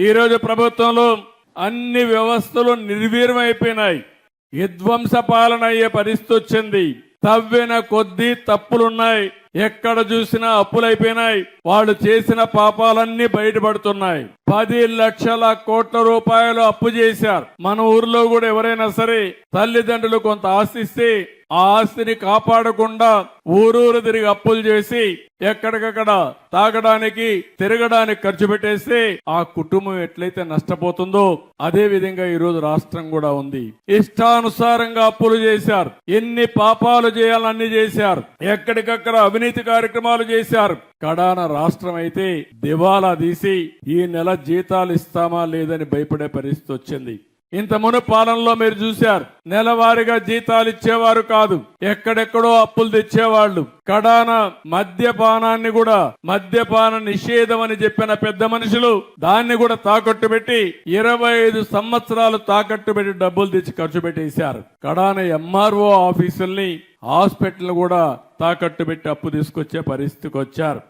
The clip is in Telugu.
ఈ రోజు ప్రభుత్వంలో అన్ని వ్యవస్థలు నిర్వీర్యమైపోయినాయి. విధ్వంస పాలన అయ్యే పరిస్థితి వచ్చింది. తవ్విన కొద్దీ తప్పులున్నాయి. ఎక్కడ చూసినా అప్పులైపోయినాయి. వాళ్ళు చేసిన పాపాలన్నీ బయటపడుతున్నాయి. 10 లక్షల కోట్ల రూపాయలు అప్పు చేశారు. మన ఊర్లో కూడా ఎవరైనా సరే తల్లిదండ్రులు కొంత ఆస్తి ఇస్తే ఆ ఆస్తిని కాపాడకుండా ఊరూరు తిరిగి అప్పులు చేసి ఎక్కడికక్కడ తాగడానికి తిరగడానికి ఖర్చు పెట్టేస్తే ఆ కుటుంబం ఎట్లయితే నష్టపోతుందో అదే విధంగా ఈ రోజు రాష్ట్రం కూడా ఉంది. ఇష్టానుసారంగా అప్పులు చేశారు. ఎన్ని పాపాలు చేయాలన్నీ చేశారు. ఎక్కడికక్కడ అవినీతి కార్యక్రమాలు చేశారు. కడాన రాష్ట్రం అయితే దివాలా తీసి ఈ నెల జీతాలు ఇస్తామా లేదని భయపడే పరిస్థితి వచ్చింది. ఇంత మును పాలనలో మీరు చూశారు, నెలవారీగా జీతాలు ఇచ్చేవారు కాదు, ఎక్కడెక్కడో అప్పులు తెచ్చేవాళ్లు. కడాన మద్యపానాన్ని కూడా మద్యపాన నిషేధం అని చెప్పిన పెద్ద మనుషులు దాన్ని కూడా తాకట్టు పెట్టి 25 సంవత్సరాలు తాకట్టు పెట్టి డబ్బులు తెచ్చి ఖర్చు పెట్టేశారు. కడాన ఎంఆర్ఓ ఆఫీసుల్ని హాస్పిటల్ కూడా తాకట్టు పెట్టి అప్పు తీసుకొచ్చే పరిస్థితికి వచ్చారు.